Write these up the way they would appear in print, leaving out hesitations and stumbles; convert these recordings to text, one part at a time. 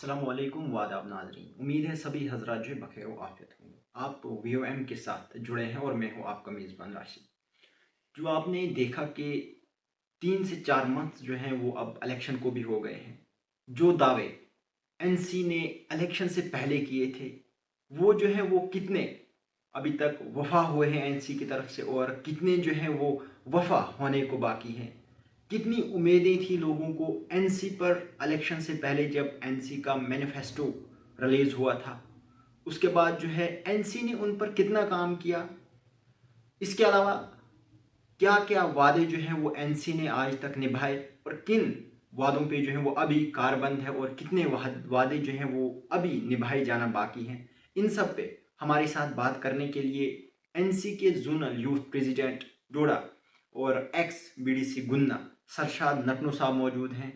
अस्सलामुअलैकुम वादाब नाज़रीन। उम्मीद है सभी हजरात जो बखैर व आफियत होंगे। आप VOM के साथ जुड़े हैं और मैं हूं आपका मेज़बान राशिद। जो आपने देखा कि 3 से 4 मंथ जो हैं वो अब इलेक्शन को भी हो गए हैं। जो दावे NC ने इलेक्शन से पहले किए थे वो जो है वो कितने अभी तक वफा हुए हैं NC की तरफ से, और कितने जो हैं वो वफा होने को बाकी हैं। कितनी उम्मीदें थी लोगों को NC पर इलेक्शन से पहले, जब NC का मैनिफेस्टो रिलीज हुआ था। उसके बाद जो है NC ने उन पर कितना काम किया। इसके अलावा क्या क्या वादे जो हैं वो NC ने आज तक निभाए, और किन वादों पे जो है वो अभी कारबंद है, और कितने वादे जो हैं वो अभी निभाए जाना बाकी हैं। इन सब पे हमारे साथ बात करने के लिए NC के जोनल यूथ प्रेसिडेंट डोडा और एक्स BDC गुन्ना सरशाद नटनू साहब मौजूद हैं।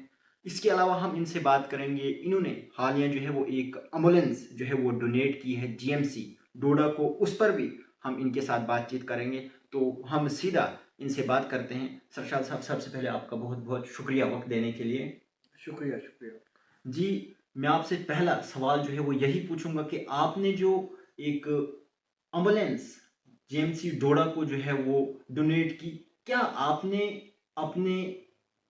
इसके अलावा हम इनसे बात करेंगे, इन्होंने हालिया जो है वो एक एम्बुलेंस जो है वो डोनेट की है GMC डोडा को, उस पर भी हम इनके साथ बातचीत करेंगे। तो हम सीधा इनसे बात करते हैं। सरशाद साहब, सबसे पहले आपका बहुत बहुत शुक्रिया वक्त देने के लिए। शुक्रिया शुक्रिया जी, मैं आपसे पहला सवाल जो है वो यही पूछूंगा कि आपने जो एक एम्बुलेंस GMC डोडा को जो है वो डोनेट की, क्या आपने अपने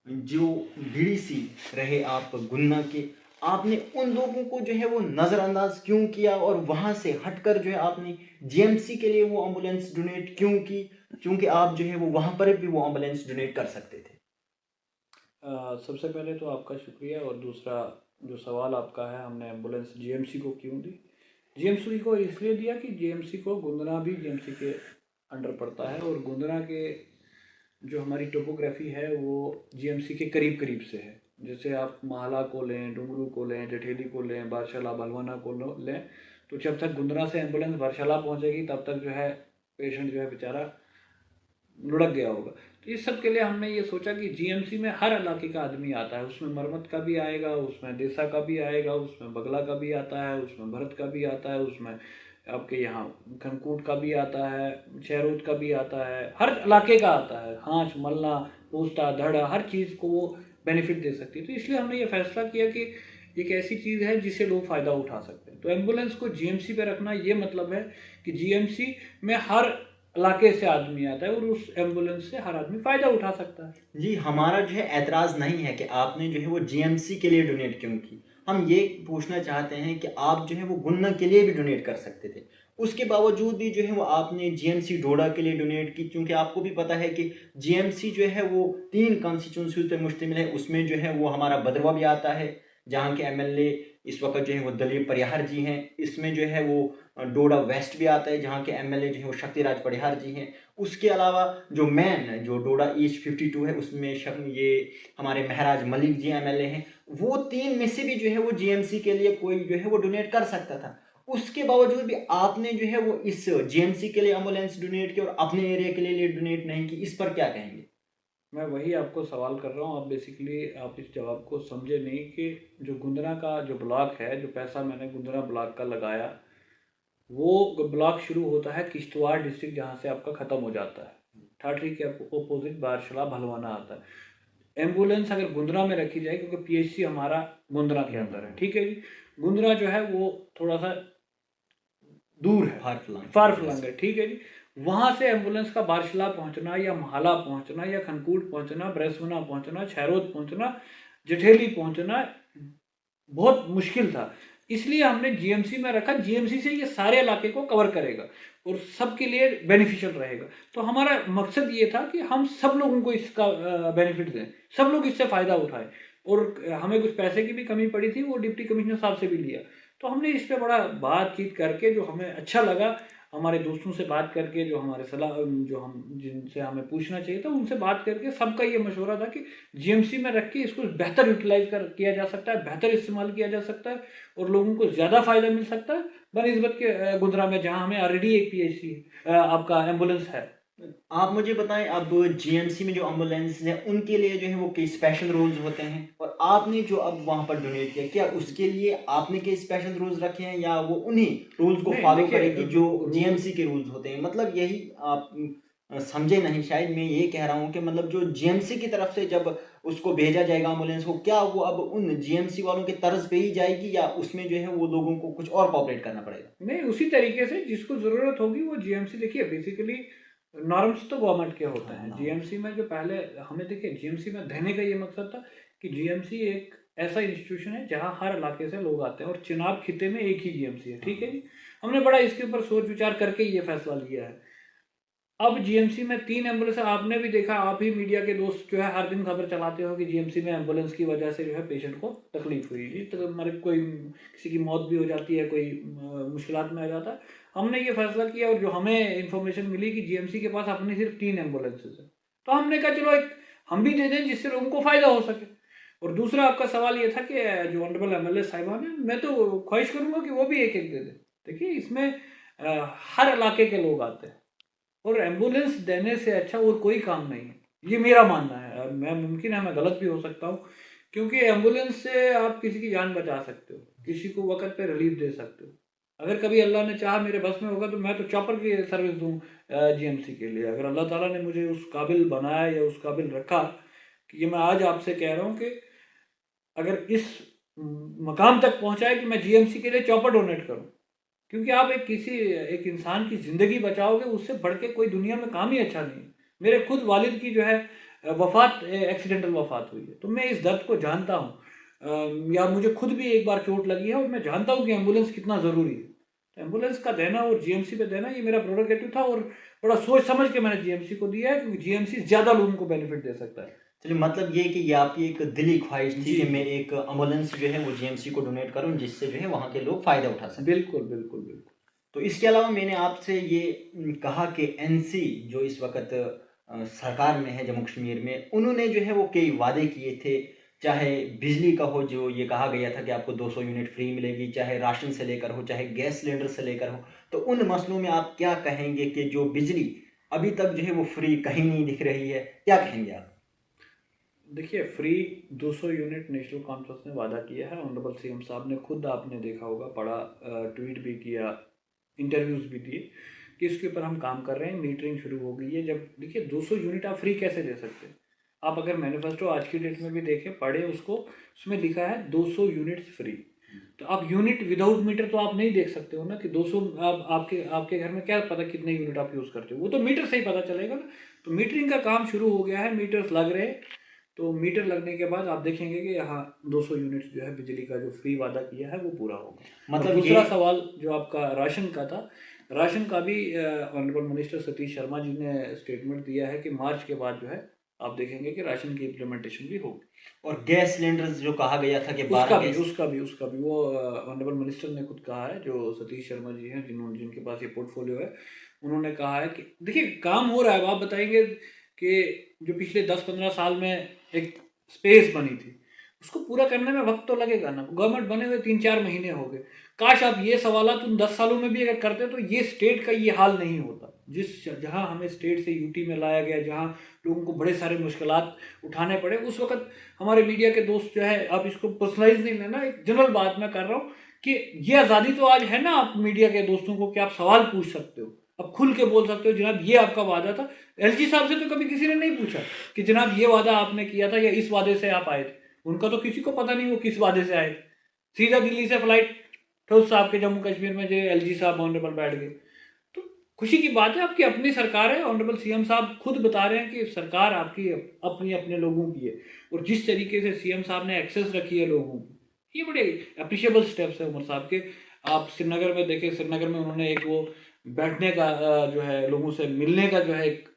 जो BDC रहे आप गुन्ना के, आपने उन लोगों को जो है वो नज़रअंदाज क्यों किया, और वहां से हटकर जो है आपने GMC के लिए वो एम्बुलेंस डोनेट क्यों की, क्योंकि आप जो है वो वहां पर भी वो एम्बुलेंस डोनेट कर सकते थे। सबसे पहले तो आपका शुक्रिया। और दूसरा जो सवाल आपका है, हमने एम्बुलेंस GMC को क्यों दी। GMC को इसलिए दिया कि GMC को गुंदना भी GMC के अंडर पड़ता है, और गुंदना के जो हमारी टोपोग्राफी है वो GMC के करीब करीब से है। जैसे आप माहला को लें, डुंगरू को लें, जठेली को लें, बारशाला भलवाना को लें, तो जब तक गुंदना से एम्बुलेंस बारशाला पहुंचेगी तब तक जो है पेशेंट जो है बेचारा लुढ़क गया होगा। तो इस सब के लिए हमने ये सोचा कि GMC में हर इलाके का आदमी आता है। उसमें मरमत का भी आएगा, उसमें देसा का भी आएगा, उसमें बगला का भी आता है, उसमें भरत का भी आता है, उसमें आपके यहाँ खनकूट का भी आता है, शहरोद का भी आता है, हर इलाके का आता है। हाँच, मलना, पोस्ता, धड़ा, हर चीज़ को वो बेनिफिट दे सकती है। तो इसलिए हमने ये फैसला किया कि एक ऐसी चीज़ है जिससे लोग फ़ायदा उठा सकते हैं। तो एम्बुलेंस को GMC पे रखना ये मतलब है कि GMC में हर इलाके से आदमी आता है और उस एम्बुलेंस से हर आदमी फ़ायदा उठा सकता है। जी, हमारा जो है ऐतराज़ नहीं है कि आपने जो है वो GMC के लिए डोनेट क्यों की। हम ये पूछना चाहते हैं कि आप जो है वो गुन्ना के लिए भी डोनेट कर सकते थे। उसके बावजूद भी जो है वो आपने GMC डोडा के लिए डोनेट की, क्योंकि आपको भी पता है कि GMC जो है वो 3 कॉन्स्टिट्यूंसीज़ पे मुश्तमिल है। उसमें जो है वो हमारा भदरवा भी आता है, जहाँ के MLA इस वक़्त जो है वो दलीप परिहार जी हैं। इसमें जो है वो डोडा वेस्ट भी आता है, जहाँ के MLA जो है वो शक्तिराज परिहार जी हैं। उसके अलावा जो मेन जो डोडा ईस्ट 52 है, उसमें ये हमारे महराज मलिक जी MLA हैं। वो 3 में से भी जो है वो GMC के लिए कोई जो है वो डोनेट कर सकता था। उसके बावजूद भी आपने जो है वो इस GMC के लिए एम्बुलेंस डोनेट की और अपने एरिया के लिए डोनेट नहीं की। इस पर क्या कहेंगे? मैं वही आपको सवाल कर रहा हूँ। आप बेसिकली आप इस जवाब को समझे नहीं कि जो गुंदना का जो ब्लॉक है, जो पैसा मैंने गुंदना ब्लॉक का लगाया, वो ब्लॉक शुरू होता है किश्तवाड़ डिस्ट्रिक्ट, जहाँ से आपका ख़त्म हो जाता है। ठाठरी के अपोजिट बारशला भलवाना आता है। एम्बुलेंस अगर गुंदरा में रखी जाए, क्योंकि PHC हमारा गुंदरा के अंदर है, ठीक है जी। गुंदरा जो है वो थोड़ा सा दूर है, फार फ्लंग है, ठीक है जी। वहाँ से एम्बुलेंस का बारशला पहुँचना या महाला पहुँचना या खनकूट पहुँचना, ब्रेसवना पहुँचना, छैरोद पहुँचना, जठेली पहुँचना बहुत मुश्किल था। इसलिए हमने GMC में रखा। GMC से ये सारे इलाके को कवर करेगा और सबके लिए बेनिफिशियल रहेगा। तो हमारा मकसद ये था कि हम सब लोगों को इसका बेनिफिट दें, सब लोग इससे फ़ायदा उठाएं। और हमें कुछ पैसे की भी कमी पड़ी थी, वो डिप्टी कमिश्नर साहब से भी लिया। तो हमने इस पर बड़ा बातचीत करके, जो हमें अच्छा लगा, हमारे दोस्तों से बात करके, जो हमारे सलाह, जो हम जिनसे हमें पूछना चाहिए था उनसे बात करके, सबका ये मशवरा था कि GMC में रख के इसको बेहतर यूटिलाइज किया जा सकता है, बेहतर इस्तेमाल किया जा सकता है और लोगों को ज़्यादा फ़ायदा मिल सकता है बनिस्बत के गुंदरा में, जहाँ हमें ऑलरेडी एक PHC आपका एम्बुलेंस है। आप मुझे बताएं, अब GMC में जो एम्बुलेंस है उनके लिए जो है वो कई स्पेशल रूल्स होते हैं, और आपने जो अब वहां पर डोनेट किया, क्या उसके लिए आपने कई स्पेशल रूल्स रखे हैं, या वो उन्हीं रूल्स को नहीं, फॉलो देखिए, करेगी जो GMC के रूल्स होते हैं? मतलब यही आप समझे नहीं शायद। मैं ये कह रहा हूँ कि मतलब जो GMC की तरफ से जब उसको भेजा जाएगा एम्बुलेंस को, क्या वो अब उन जीएमसी वालों के तर्ज पे ही जाएगी या उसमें जो है वो लोगों को कुछ और कॉपरेट करना पड़ेगा? नहीं, उसी तरीके से जिसको ज़रूरत होगी वो जीएमसी, देखिए बेसिकली नॉर्म्स तो गवर्नमेंट के होते हैं। हाँ। जीएमसी में जो पहले हमें, देखिए जीएमसी में देने का ये मकसद था कि जीएमसी एक ऐसा इंस्टीट्यूशन है जहाँ हर इलाके से लोग आते हैं और चिनाब खिते में एक ही जीएमसी है, ठीक है जी। हमने बड़ा इसके ऊपर सोच विचार करके ये फैसला लिया है। अब जीएमसी में 3 एम्बुलेंस, आपने भी देखा, आप ही मीडिया के दोस्त जो है हर दिन खबर चलाते हो कि जीएमसी में एम्बुलेंस की वजह से जो है पेशेंट को तकलीफ हुई जी, तो हमारे कोई किसी की मौत भी हो जाती है, कोई मुश्किलात में आ जाता है। हमने ये फैसला किया और जो हमें इन्फॉर्मेशन मिली कि जीएमसी के पास अपनी सिर्फ 3 एम्बुलेंसेज है, तो हमने कहा चलो एक हम भी दे दें जिससे लोगों को फ़ायदा हो सके। और दूसरा आपका सवाल ये था कि जो ऑनरेबल एमएलए साहिबान है, मैं तो ख्वाहिश करूँगा कि वो भी एक-एक दे दें। देखिए इसमें हर इलाके के लोग आते हैं और एम्बुलेंस देने से अच्छा और कोई काम नहीं है, ये मेरा मानना है। मैं, मुमकिन है मैं गलत भी हो सकता हूँ, क्योंकि एम्बुलेंस से आप किसी की जान बचा सकते हो, किसी को वक़्त पे रिलीफ दे सकते हो। अगर कभी अल्लाह ने चाहा मेरे बस में होगा तो मैं तो चॉपर की सर्विस दूँ जीएमसी के लिए। अगर अल्लाह ताला ने मुझे उस काबिल बनाया या उस काबिल रखा कि ये मैं आज आपसे कह रहा हूँ कि अगर इस मकाम तक पहुँचा है कि मैं जीएमसी के लिए चॉपर डोनेट करूँ। क्योंकि आप एक इंसान की ज़िंदगी बचाओगे, उससे बढ़ के कोई दुनिया में काम ही अच्छा नहीं है। मेरे खुद वालिद की जो है वफ़ात एक्सीडेंटल वफ़ात हुई है, तो मैं इस दर्द को जानता हूँ। या मुझे खुद भी एक बार चोट लगी है और मैं जानता हूँ कि एम्बुलेंस कितना ज़रूरी है। तो एम्बुलेंस का देना और जीएमसी पे देना ये मेरा प्रेरोगेटिव था और बड़ा सोच समझ के मैंने जीएमसी को दिया है, क्योंकि जीएमसी ज़्यादा लोगों को बेनिफिट दे सकता है। चलिए, मतलब ये कि ये आपकी एक दिली ख्वाहिश थी जी, कि मैं एक एम्बुलेंस जो है वो जीएमसी को डोनेट करूँ, जिससे जो है वहाँ के लोग फ़ायदा उठा सकें। बिल्कुल, बिल्कुल, बिल्कुल। तो इसके अलावा मैंने आपसे ये कहा कि एनसी जो इस वक़्त सरकार में है जम्मू कश्मीर में, उन्होंने जो है वो कई वादे किए थे, चाहे बिजली का हो, जो ये कहा गया था कि आपको 200 यूनिट फ्री मिलेगी, चाहे राशन से लेकर हो, चाहे गैस सिलेंडर से लेकर हो। तो उन मसलों में आप क्या कहेंगे कि जो बिजली अभी तक जो है वो फ्री कहीं नहीं दिख रही है, क्या कहेंगे आप? देखिए फ्री 200 यूनिट नेशनल कॉन्फ्रेंस ने वादा किया है। ऑनरेबल सीएम साहब ने खुद, आपने देखा होगा, पढ़ा, ट्वीट भी किया, इंटरव्यूज़ भी दिए कि इसके ऊपर हम काम कर रहे हैं, मीटरिंग शुरू हो गई है। जब देखिए 200 यूनिट आप फ्री कैसे दे सकते हैं? आप अगर मैनिफेस्टो आज की डेट में भी देखें, पढ़ें उसको, उसमें लिखा है 200 यूनिट्स फ्री। तो आप यूनिट विदाउट मीटर तो आप नहीं देख सकते हो ना कि 200, आप आपके घर में क्या पता कितने यूनिट आप यूज़ करते हो, वो तो मीटर से ही पता चलेगा ना। तो मीटरिंग का काम शुरू हो गया है, मीटर्स लग रहे हैं। तो मीटर लगने के बाद आप देखेंगे कि यहाँ 200 यूनिट्स जो है बिजली का जो फ्री वादा किया है वो पूरा होगा। और मतलब दूसरा ये सवाल जो आपका राशन का था, राशन का भी ऑनरेबल मिनिस्टर सतीश शर्मा जी ने स्टेटमेंट दिया है कि मार्च के बाद जो है आप देखेंगे कि राशन की इम्प्लीमेंटेशन भी होगी। और गैस सिलेंडर्स जो कहा गया था कि 12 गैस। उसका भी वो ऑनरेबल मिनिस्टर ने खुद कहा है, जो सतीश शर्मा जी हैं, जिनके पास ये पोर्टफोलियो है, उन्होंने कहा है कि देखिए काम हो रहा है। अब आप बताएंगे कि जो पिछले 10-15 साल में एक स्पेस बनी थी, उसको पूरा करने में वक्त तो लगेगा ना। गवर्नमेंट बने हुए 3-4 महीने हो गए। काश आप ये सवालात उन 10 सालों में भी अगर करते तो ये स्टेट का ये हाल नहीं होता। जहाँ हमें स्टेट से यूटी में लाया गया, जहाँ लोगों को बड़े सारे मुश्किलात उठाने पड़े, उस वक्त हमारे मीडिया के दोस्त जो है, आप इसको पर्सनलाइज नहीं लेना, एक जनरल बात मैं कर रहा हूँ कि ये आज़ादी तो आज है ना आप मीडिया के दोस्तों को कि आप सवाल पूछ सकते हो, आप खुल के बोल सकते हो जनाब ये आपका वादा था। एलजी साहब से तो कभी किसी ने नहीं पूछा कि जनाब ये वादा आपने किया था या इस वादे से आप आए थे। उनका तो किसी को पता नहीं वो किस वादे से आए थे। सीधा दिल्ली से फ्लाइट ठोस साहब के जम्मू कश्मीर में जो एलजी साहब ऑनरेबल बैठ गए। तो खुशी की बात है, आपकी अपनी सरकार है। ऑनरेबल सीएम साहब खुद बता रहे हैं कि सरकार आपकी अपनी अपने लोगों की है, और जिस तरीके से सीएम साहब ने एक्सेस रखी है लोगों की, ये बड़े अप्रिशिएबल स्टेप्स है उमर साहब के। आप श्रीनगर में देखें, श्रीनगर में उन्होंने एक वो बैठने का जो है, लोगों से मिलने का जो है एक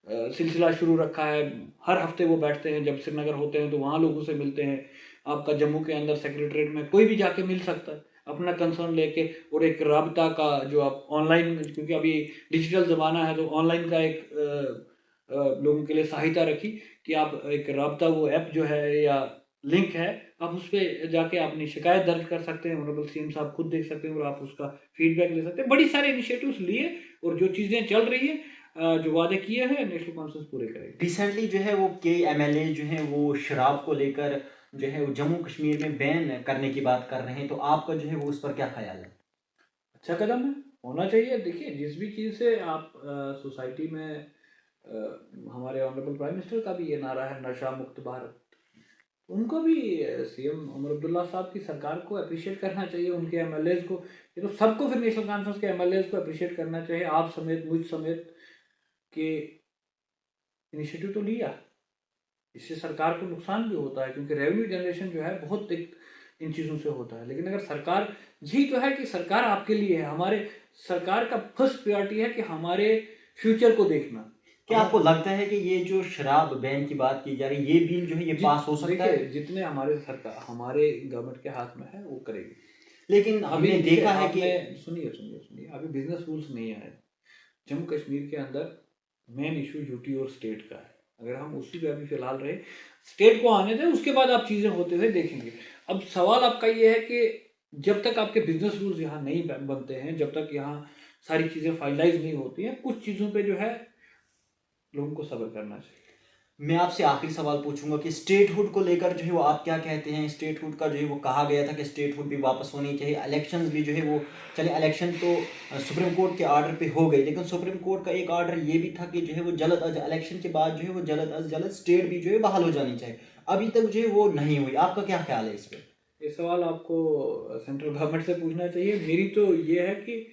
सिलसिला शुरू रखा है। हर हफ्ते वो बैठते हैं, जब श्रीनगर होते हैं तो वहाँ लोगों से मिलते हैं। आपका जम्मू के अंदर सेक्रेटरीट में कोई भी जाके मिल सकता है अपना कंसर्न लेके, और एक राबता का जो आप ऑनलाइन, क्योंकि अभी डिजिटल ज़माना है, तो ऑनलाइन का एक लोगों के लिए सहायता रखी कि आप एक राबता, वो ऐप जो है या लिंक है, आप उस पर जाके अपनी शिकायत दर्ज कर सकते हैं। ऑनरेबल सीएम साहब खुद देख सकते हैं और आप उसका फीडबैक ले सकते हैं। बड़ी सारे इनिशिएटिव्स लिए, और जो चीज़ें चल रही है, जो वादे किए हैं, नेशनल कॉन्फ्रेंस पूरे करेगी। रिसेंटली जो है वो कई एमएलए जो हैं वो शराब को लेकर जो है वो जम्मू कश्मीर में बैन करने की बात कर रहे हैं, तो आपका जो है वो उस पर क्या ख्याल है? अच्छा कदम है, होना चाहिए। देखिए जिस भी चीज़ से आप सोसाइटी में, हमारे ऑनरेबल प्राइम मिनिस्टर का भी ये नारा है, नशा मुक्त भारत। उनको भी सीएम उमर अब्दुल्ला साहब की सरकार को अप्रिशिएट करना चाहिए, उनके एमएलएज को, ये तो सबको फिर नेशनल कॉन्फ्रेंस के एमएलएज को अप्रिशिएट करना चाहिए, आप समेत मुझ समेत, कि इनिशिएटिव तो लिया। इससे सरकार को नुकसान भी होता है क्योंकि रेवेन्यू जनरेशन जो है बहुत इन चीज़ों से होता है। लेकिन अगर सरकार, यही तो है कि सरकार आपके लिए है, हमारे सरकार का फर्स्ट प्रायोरिटी है कि हमारे फ्यूचर को देखना। क्या आपको लगता है कि ये जो शराब बैन की बात की जा रही है, ये बिल जो है ये पास हो सकता है? जितने हमारे सरकार, हमारे गवर्नमेंट के हाथ में है वो करेगी। लेकिन हमने देखा है कि सुनिए, अभी बिजनेस रूल्स नहीं आए। जम्मू कश्मीर के अंदर मेन इशू यूटी और स्टेट का है। अगर हम उसी पे अभी फिलहाल रहे, स्टेट को आने दें, उसके बाद आप चीज़ें होते हुए देखेंगे। अब सवाल आपका ये है कि जब तक आपके बिजनेस रूल्स यहाँ नहीं बनते हैं, जब तक यहाँ सारी चीज़ें फाइनलाइज नहीं होती हैं, कुछ चीज़ों पे जो है लोगों को सब्र करना चाहिए। मैं आपसे आखिरी सवाल पूछूंगा कि स्टेटहुड को लेकर जो है वो आप क्या कहते हैं? स्टेटहुड का जो है वो कहा गया था कि स्टेटहुड भी वापस होनी चाहिए, इलेक्शंस भी जो है वो चले। इलेक्शन तो सुप्रीम कोर्ट के ऑर्डर पे हो गए, लेकिन सुप्रीम कोर्ट का एक ऑर्डर ये भी था कि जो है वो जल्द अज इलेक्शन के बाद जो है वो जल्द अज जल्द स्टेट भी जो है बहाल हो जानी चाहिए। अभी तक जो है वो नहीं हुई। आपका क्या ख्याल है इस पर? ये सवाल आपको सेंट्रल गवर्नमेंट से पूछना चाहिए। मेरी तो ये है कि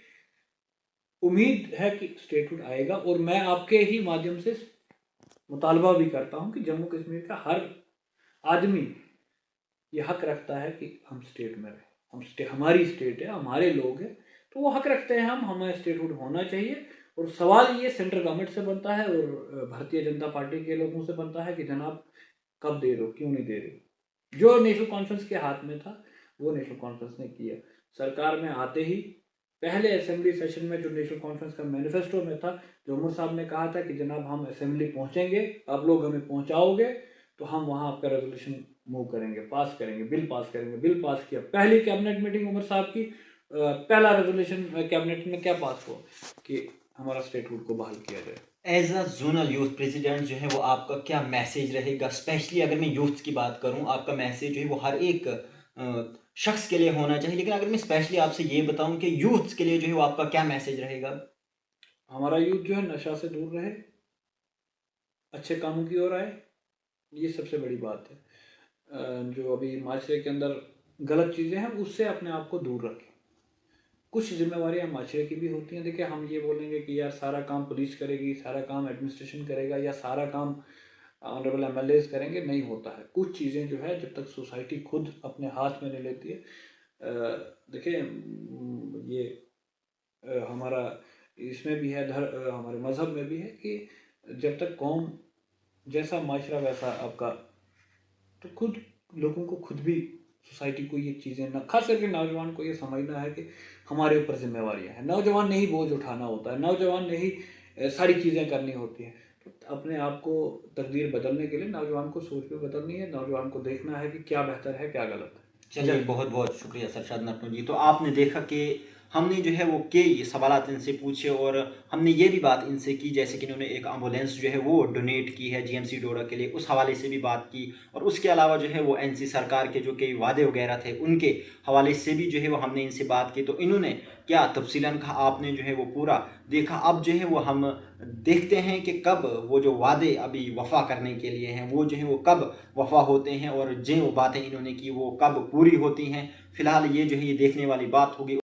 उम्मीद है कि स्टेटहुड आएगा, और मैं आपके ही माध्यम से मुतालबा भी करता हूं कि जम्मू कश्मीर का हर आदमी ये हक रखता है कि हम स्टेट में रहें। हमारी स्टेट है, हमारे लोग हैं, तो वो हक रखते हैं, हमें स्टेटहुड होना चाहिए। और सवाल ये सेंट्रल गवर्नमेंट से बनता है और भारतीय जनता पार्टी के लोगों से बनता है कि जनाब कब दे रहे हो, क्यों नहीं दे रहे हो। जो नेशनल कॉन्फ्रेंस के हाथ में था वो नेशनल कॉन्फ्रेंस ने किया। सरकार में आते ही पहले असेंबली सेशन में जो नेशनल कॉन्फ्रेंस का मैनिफेस्टो में था, जो उमर साहब ने कहा था कि जनाब हम असेंबली पहुंचेंगे, आप लोग हमें पहुंचाओगे तो हम वहां आपका रेजोल्यूशन मूव करेंगे, पास करेंगे, बिल पास करेंगे। बिल पास किया। पहली कैबिनेट मीटिंग उमर साहब की, पहला रेजोल्यूशन कैबिनेट में क्या पास हुआ कि हमारा स्टेटहुड को बहाल किया जाए। As a zonal youth president जो है वो आपका क्या मैसेज रहेगा? स्पेशली अगर मैं यूथ की बात करूं, आपका मैसेज जो है वो हर एक शख्स के लिए होना चाहिए, लेकिन अगर मैं स्पेशली आपसे ये बताऊं कि यूथ के लिए जो है वो आपका क्या मैसेज रहेगा? हमारा यूथ जो है नशा से दूर रहे, अच्छे कामों की ओर आए, ये सबसे बड़ी बात है। जो अभी माशरे के अंदर गलत चीज़ें हैं उससे अपने आप को दूर रखें। कुछ जिम्मेवारियां माशरे की भी होती हैं। देखिए, हम ये बोलेंगे कि यार सारा काम पुलिस करेगी, सारा काम एडमिनिस्ट्रेशन करेगा, या सारा काम ऑनरेबल एमएलएज करेंगे, नहीं होता है। कुछ चीज़ें जो है जब तक सोसाइटी खुद अपने हाथ में नहीं लेती है, देखिए ये हमारा इसमें भी है, हमारे मज़हब में भी है कि जब तक कौम जैसा माशरा वैसा आपका, तो खुद लोगों को खुद भी, सोसाइटी को ये चीज़ें ना, खास करके नौजवान को ये समझना है कि हमारे ऊपर जिम्मेवारियां हैं। नौजवान ने ही बोझ उठाना होता है, नौजवान ने ही सारी चीज़ें करनी होती हैं। तो अपने आप को तकदीर बदलने के लिए नौजवान को सोच भी बदलनी है, नौजवान को देखना है कि क्या बेहतर है, क्या गलत है। चलिए, बहुत बहुत शुक्रिया सरशाद नटनू जी। तो आपने देखा कि हमने जो है वो कई सवालात इनसे पूछे और हमने ये भी बात इनसे की, जैसे कि इन्होंने एक एम्बुलेंस जो है वो डोनेट की है जीएमसी डोडा के लिए, उस हवाले से भी बात की। और उसके अलावा जो है वो एनसी सरकार के जो कई वादे वगैरह थे उनके हवाले से भी जो है वो हमने इनसे बात की। तो इन्होंने क्या तफसीलन कहा आपने जो है वो पूरा देखा। अब जो है वो हम देखते हैं कि कब वो जो वादे अभी वफ़ा करने के लिए हैं वो जो है वो कब वफ़ा होते हैं और जो बातें इन्होंने की वो कब पूरी होती हैं। फ़िलहाल ये जो है ये देखने वाली बात होगी।